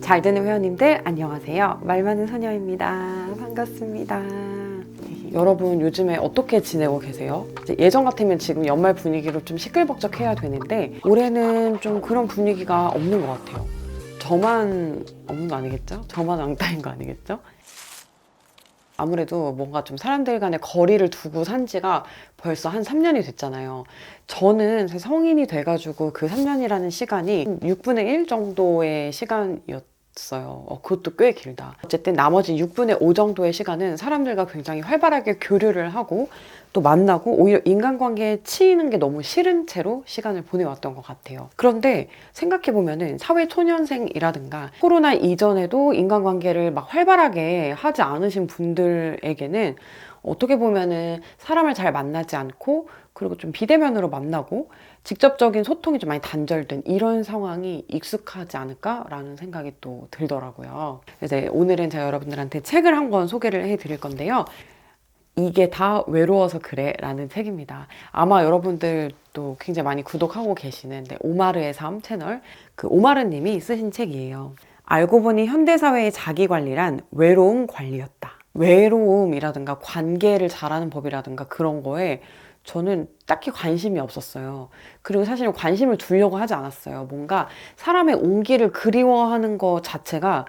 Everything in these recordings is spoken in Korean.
잘 되는 회원님들 안녕하세요. 말 많은 소녀입니다. 반갑습니다. 여러분 요즘에 어떻게 지내고 계세요? 예전 같으면 지금 연말 분위기로 좀 시끌벅적해야 되는데 올해는 좀 그런 분위기가 없는 것 같아요. 저만 없는 거 아니겠죠? 저만 왕따인 거 아니겠죠? 아무래도 뭔가 좀 사람들 간의 거리를 두고 산 지가 벌써 한 3년이 됐잖아요. 저는 성인이 돼가지고 그 3년이라는 시간이 6분의 1 정도의 시간이었어요. 그것도 꽤 길다. 어쨌든 나머지 6분의 5 정도의 시간은 사람들과 굉장히 활발하게 교류를 하고 또 만나고 오히려 인간관계에 치이는 게 너무 싫은 채로 시간을 보내왔던 것 같아요. 그런데 생각해보면은 사회초년생이라든가 코로나 이전에도 인간관계를 막 활발하게 하지 않으신 분들에게는 어떻게 보면은 사람을 잘 만나지 않고 그리고 좀 비대면으로 만나고 직접적인 소통이 좀 많이 단절된 이런 상황이 익숙하지 않을까라는 생각이 또 들더라고요. 그래서 오늘은 제가 여러분들한테 책을 한 권 소개를 해드릴 건데요. 이게 다 외로워서 그래 라는 책입니다. 아마 여러분들도 굉장히 많이 구독하고 계시는 오마르의 삶 채널, 그 오마르 님이 쓰신 책이에요. 알고 보니 현대사회의 자기관리란 외로움 관리였다. 외로움이라든가 관계를 잘하는 법이라든가 그런 거에 저는 딱히 관심이 없었어요. 그리고 사실 관심을 두려고 하지 않았어요. 뭔가 사람의 온기를 그리워하는 것 자체가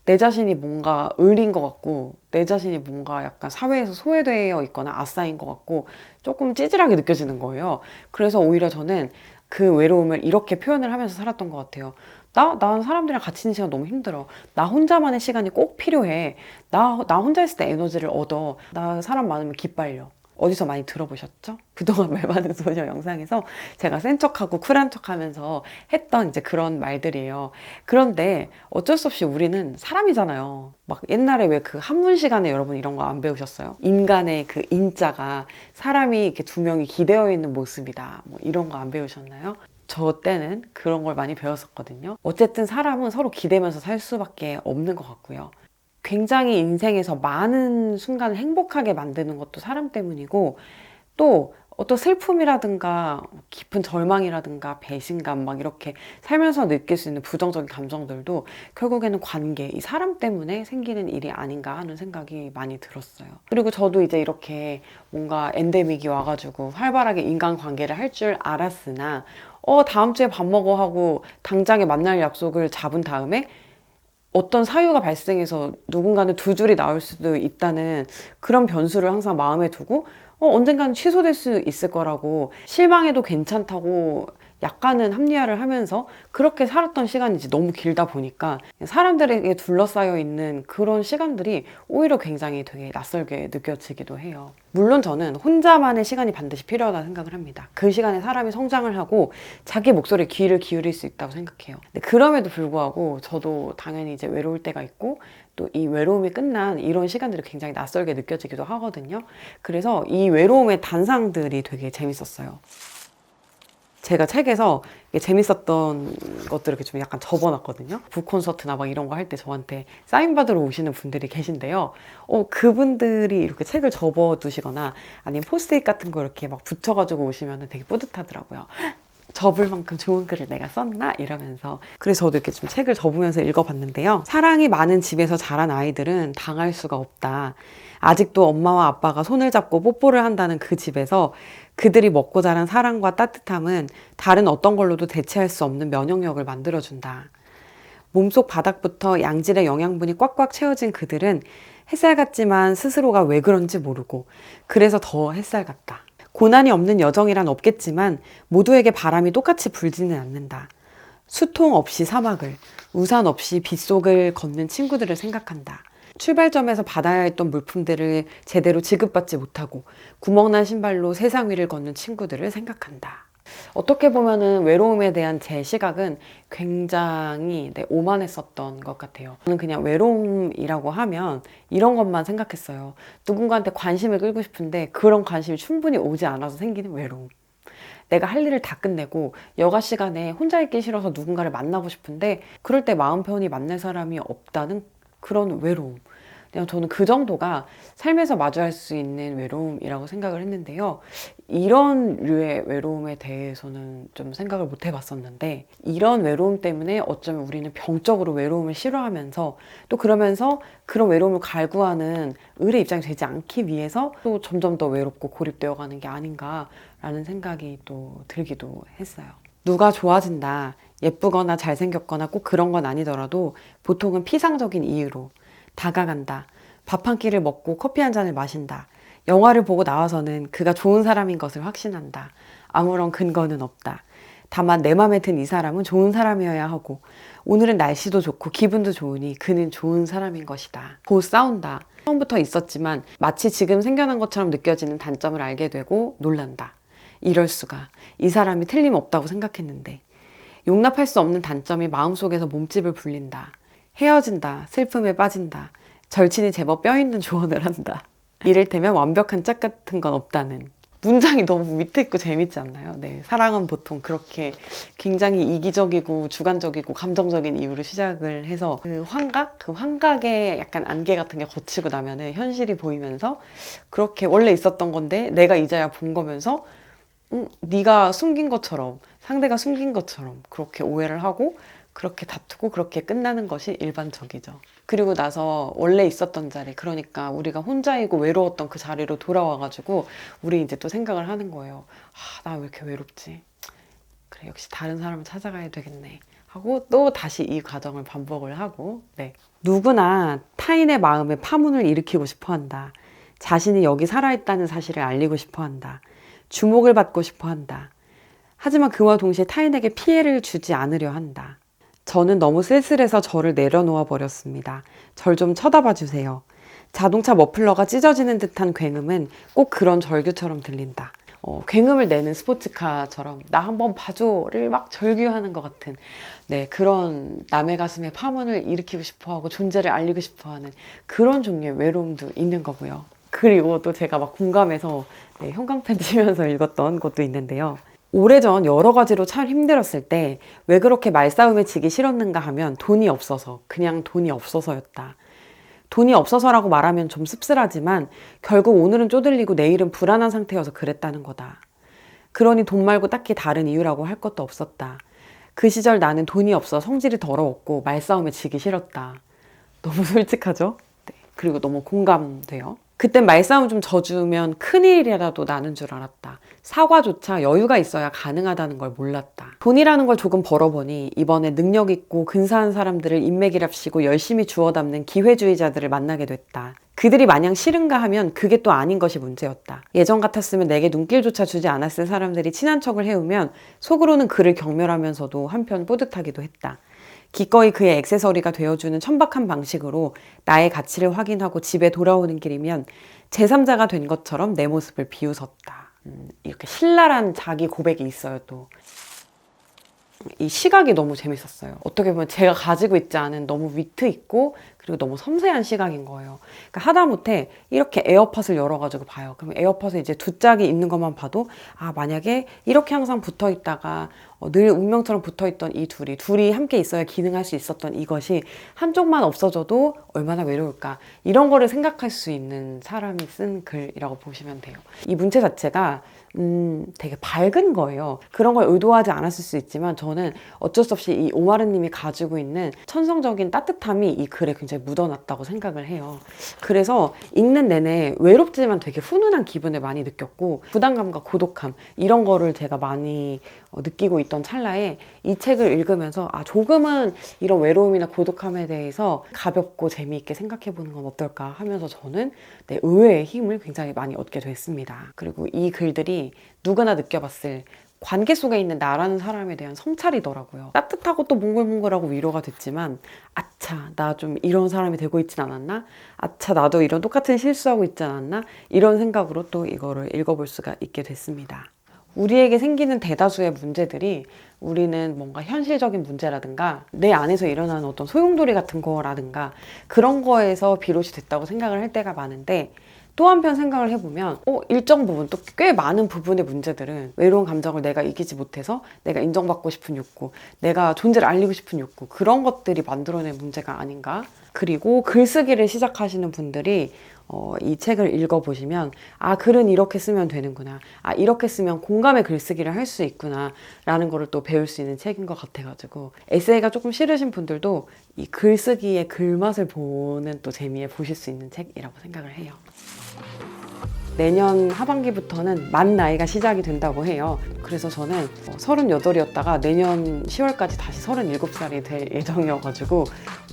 내 자신이 뭔가 을인 것 같고 내 자신이 뭔가 약간 사회에서 소외되어 있거나 아싸인 것 같고 조금 찌질하게 느껴지는 거예요. 그래서 오히려 저는 그 외로움을 이렇게 표현을 하면서 살았던 것 같아요. 난 사람들이랑 같이 있는 시간 너무 힘들어. 나 혼자만의 시간이 꼭 필요해. 나 혼자 있을 때 에너지를 얻어. 나 사람 많으면 기빨려. 어디서 많이 들어보셨죠? 그동안 말 많은 소녀 영상에서 제가 센 척하고 쿨한 척하면서 했던 이제 그런 말들이에요. 그런데 어쩔 수 없이 우리는 사람이잖아요. 막 옛날에 왜 그 한문 시간에 여러분 이런 거 안 배우셨어요? 인간의 그 인자가 사람이 이렇게 두 명이 기대어 있는 모습이다. 뭐 이런 거 안 배우셨나요? 저 때는 그런 걸 많이 배웠었거든요. 어쨌든 사람은 서로 기대면서 살 수밖에 없는 것 같고요. 굉장히 인생에서 많은 순간을 행복하게 만드는 것도 사람 때문이고 또 어떤 슬픔이라든가 깊은 절망이라든가 배신감 막 이렇게 살면서 느낄 수 있는 부정적인 감정들도 결국에는 관계, 이 사람 때문에 생기는 일이 아닌가 하는 생각이 많이 들었어요. 그리고 저도 이제 이렇게 뭔가 엔데믹이 와가지고 활발하게 인간관계를 할 줄 알았으나 다음 주에 밥 먹어 하고 당장에 만날 약속을 잡은 다음에 어떤 사유가 발생해서 누군가는 두 줄이 나올 수도 있다는 그런 변수를 항상 마음에 두고 언젠가는 취소될 수 있을 거라고 실망해도 괜찮다고 약간은 합리화를 하면서 그렇게 살았던 시간이 이제 너무 길다 보니까 사람들에게 둘러싸여 있는 그런 시간들이 오히려 굉장히 되게 낯설게 느껴지기도 해요. 물론 저는 혼자만의 시간이 반드시 필요하다고 생각을 합니다. 그 시간에 사람이 성장을 하고 자기 목소리에 귀를 기울일 수 있다고 생각해요. 근데 그럼에도 불구하고 저도 당연히 이제 외로울 때가 있고 또 이 외로움이 끝난 이런 시간들이 굉장히 낯설게 느껴지기도 하거든요. 그래서 이 외로움의 단상들이 되게 재밌었어요. 제가 책에서 재밌었던 것들을 이렇게 좀 약간 접어놨거든요. 북콘서트나 막 이런 거 할 때 저한테 사인받으러 오시는 분들이 계신데요. 그분들이 이렇게 책을 접어두시거나 아니면 포스트잇 같은 거 이렇게 막 붙여가지고 오시면 되게 뿌듯하더라고요. 접을 만큼 좋은 글을 내가 썼나? 이러면서. 그래서 저도 이렇게 좀 책을 접으면서 읽어봤는데요. 사랑이 많은 집에서 자란 아이들은 당할 수가 없다. 아직도 엄마와 아빠가 손을 잡고 뽀뽀를 한다는 그 집에서 그들이 먹고 자란 사랑과 따뜻함은 다른 어떤 걸로도 대체할 수 없는 면역력을 만들어준다. 몸속 바닥부터 양질의 영양분이 꽉꽉 채워진 그들은 햇살 같지만 스스로가 왜 그런지 모르고 그래서 더 햇살 같다. 고난이 없는 여정이란 없겠지만 모두에게 바람이 똑같이 불지는 않는다. 수통 없이 사막을, 우산 없이 빗속을 걷는 친구들을 생각한다. 출발점에서 받아야 했던 물품들을 제대로 지급받지 못하고 구멍난 신발로 세상 위를 걷는 친구들을 생각한다. 어떻게 보면은 외로움에 대한 제 시각은 굉장히 오만했었던 것 같아요. 저는 그냥 외로움이라고 하면 이런 것만 생각했어요. 누군가한테 관심을 끌고 싶은데 그런 관심이 충분히 오지 않아서 생기는 외로움. 내가 할 일을 다 끝내고 여가 시간에 혼자 있기 싫어서 누군가를 만나고 싶은데 그럴 때 마음 편히 만날 사람이 없다는 그런 외로움. 그냥 저는 그 정도가 삶에서 마주할 수 있는 외로움이라고 생각을 했는데요. 이런 류의 외로움에 대해서는 좀 생각을 못 해봤었는데, 이런 외로움 때문에 어쩌면 우리는 병적으로 외로움을 싫어하면서 또 그러면서 그런 외로움을 갈구하는 을의 입장이 되지 않기 위해서 또 점점 더 외롭고 고립되어 가는 게 아닌가라는 생각이 또 들기도 했어요. 누가 좋아진다, 예쁘거나 잘생겼거나 꼭 그런 건 아니더라도 보통은 피상적인 이유로 다가간다, 밥 한 끼를 먹고 커피 한 잔을 마신다, 영화를 보고 나와서는 그가 좋은 사람인 것을 확신한다, 아무런 근거는 없다, 다만 내 맘에 든 이 사람은 좋은 사람이어야 하고 오늘은 날씨도 좋고 기분도 좋으니 그는 좋은 사람인 것이다. 곧 싸운다. 처음부터 있었지만 마치 지금 생겨난 것처럼 느껴지는 단점을 알게 되고 놀란다. 이럴 수가. 이 사람이 틀림없다고 생각했는데. 용납할 수 없는 단점이 마음속에서 몸집을 불린다. 헤어진다. 슬픔에 빠진다. 절친이 제법 뼈있는 조언을 한다. 이를테면 완벽한 짝 같은 건 없다는. 문장이 너무 위트 있고 재밌지 않나요? 네, 사랑은 보통 그렇게 굉장히 이기적이고 주관적이고 감정적인 이유로 시작을 해서 그 환각의 약간 안개 같은 게 거치고 나면은 현실이 보이면서 그렇게 원래 있었던 건데 내가 이제야 본 거면서 네가 숨긴 것처럼, 상대가 숨긴 것처럼 그렇게 오해를 하고 그렇게 다투고 그렇게 끝나는 것이 일반적이죠. 그리고 나서 원래 있었던 자리, 그러니까 우리가 혼자이고 외로웠던 그 자리로 돌아와가지고 우리 이제 또 생각을 하는 거예요. 아, 나 왜 이렇게 외롭지? 그래, 역시 다른 사람을 찾아가야 되겠네 하고 또 다시 이 과정을 반복을 하고. 네. 누구나 타인의 마음에 파문을 일으키고 싶어 한다. 자신이 여기 살아있다는 사실을 알리고 싶어 한다. 주목을 받고 싶어 한다. 하지만 그와 동시에 타인에게 피해를 주지 않으려 한다. 저는 너무 쓸쓸해서 저를 내려놓아 버렸습니다. 절 좀 쳐다봐 주세요. 자동차 머플러가 찢어지는 듯한 굉음은 꼭 그런 절규처럼 들린다. 굉음을 내는 스포츠카처럼 나 한번 봐줘를 막 절규하는 것 같은, 네, 그런 남의 가슴에 파문을 일으키고 싶어하고 존재를 알리고 싶어하는 그런 종류의 외로움도 있는 거고요. 그리고 또 제가 막 공감해서 네, 형광펜 치면서 읽었던 것도 있는데요. 오래전 여러 가지로 참 힘들었을 때 왜 그렇게 말싸움에 지기 싫었는가 하면 돈이 없어서, 그냥 돈이 없어서였다. 돈이 없어서라고 말하면 좀 씁쓸하지만 결국 오늘은 쪼들리고 내일은 불안한 상태여서 그랬다는 거다. 그러니 돈 말고 딱히 다른 이유라고 할 것도 없었다. 그 시절 나는 돈이 없어 성질이 더러웠고 말싸움에 지기 싫었다. 너무 솔직하죠? 네. 그리고 너무 공감돼요. 그땐 말싸움 좀 져주면 큰일이라도 나는 줄 알았다. 사과조차 여유가 있어야 가능하다는 걸 몰랐다. 돈이라는 걸 조금 벌어보니 이번에 능력 있고 근사한 사람들을 인맥이랍시고 열심히 주워 담는 기회주의자들을 만나게 됐다. 그들이 마냥 싫은가 하면 그게 또 아닌 것이 문제였다. 예전 같았으면 내게 눈길조차 주지 않았을 사람들이 친한 척을 해오면 속으로는 그를 경멸하면서도 한편 뿌듯하기도 했다. 기꺼이 그의 액세서리가 되어주는 천박한 방식으로 나의 가치를 확인하고 집에 돌아오는 길이면 제3자가 된 것처럼 내 모습을 비웃었다. 이렇게 신랄한 자기 고백이 있어요. 또 이 시각이 너무 재밌었어요. 어떻게 보면 제가 가지고 있지 않은 너무 위트 있고 그리고 너무 섬세한 시각인 거예요. 그러니까 하다못해 이렇게 에어팟을 열어가지고 봐요. 그럼 에어팟에 이제 두 짝이 있는 것만 봐도 아, 만약에 이렇게 항상 붙어 있다가 늘 운명처럼 붙어 있던 이 둘이 함께 있어야 기능할 수 있었던 이것이 한쪽만 없어져도 얼마나 외로울까, 이런 거를 생각할 수 있는 사람이 쓴 글이라고 보시면 돼요. 이 문체 자체가 되게 밝은 거예요. 그런 걸 의도하지 않았을 수 있지만 저는 어쩔 수 없이 이 오마르님이 가지고 있는 천성적인 따뜻함이 이 글에 굉장히 묻어났다고 생각을 해요. 그래서 읽는 내내 외롭지만 되게 훈훈한 기분을 많이 느꼈고 부담감과 고독함, 이런 거를 제가 많이 느끼고 있던 찰나에 이 책을 읽으면서 아, 조금은 이런 외로움이나 고독함에 대해서 가볍고 재미있게 생각해 보는 건 어떨까 하면서 저는 네, 의외의 힘을 굉장히 많이 얻게 됐습니다. 그리고 이 글들이 누구나 느껴봤을 관계 속에 있는 나라는 사람에 대한 성찰이더라고요. 따뜻하고 또 몽글몽글하고 위로가 됐지만 아차, 나 좀 이런 사람이 되고 있진 않았나? 아차, 나도 이런 똑같은 실수하고 있지 않았나? 이런 생각으로 또 이거를 읽어볼 수가 있게 됐습니다. 우리에게 생기는 대다수의 문제들이 우리는 뭔가 현실적인 문제라든가 내 안에서 일어나는 어떤 소용돌이 같은 거라든가 그런 거에서 비롯이 됐다고 생각을 할 때가 많은데, 또 한편 생각을 해보면 일정 부분 또 꽤 많은 부분의 문제들은 외로운 감정을 내가 이기지 못해서 내가 인정받고 싶은 욕구, 내가 존재를 알리고 싶은 욕구, 그런 것들이 만들어낸 문제가 아닌가. 그리고 글쓰기를 시작하시는 분들이 이 책을 읽어보시면 글은 이렇게 쓰면 되는구나, 이렇게 쓰면 공감의 글쓰기를 할 수 있구나 라는 거를 또 배울 수 있는 책인 것 같아가지고, 에세이가 조금 싫으신 분들도 이 글쓰기의 글맛을 보는 또 재미에 보실 수 있는 책이라고 생각을 해요. 내년 하반기부터는 만 나이가 시작이 된다고 해요. 그래서 저는 38이었다가 내년 10월까지 다시 37살이 될 예정이어가지고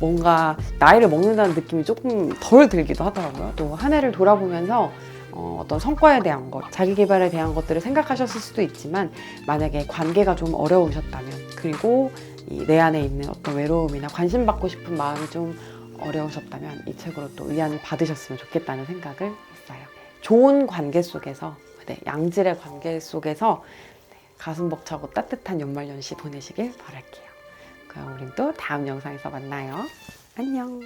뭔가 나이를 먹는다는 느낌이 조금 덜 들기도 하더라고요. 또 한 해를 돌아보면서 어떤 성과에 대한 것, 자기 개발에 대한 것들을 생각하셨을 수도 있지만, 만약에 관계가 좀 어려우셨다면, 그리고 내 안에 있는 어떤 외로움이나 관심 받고 싶은 마음이 좀 어려우셨다면 이 책으로 또 위안을 받으셨으면 좋겠다는 생각을 했어요. 좋은 관계 속에서, 양질의 관계 속에서 가슴 벅차고 따뜻한 연말연시 보내시길 바랄게요. 그럼 우린 또 다음 영상에서 만나요. 안녕.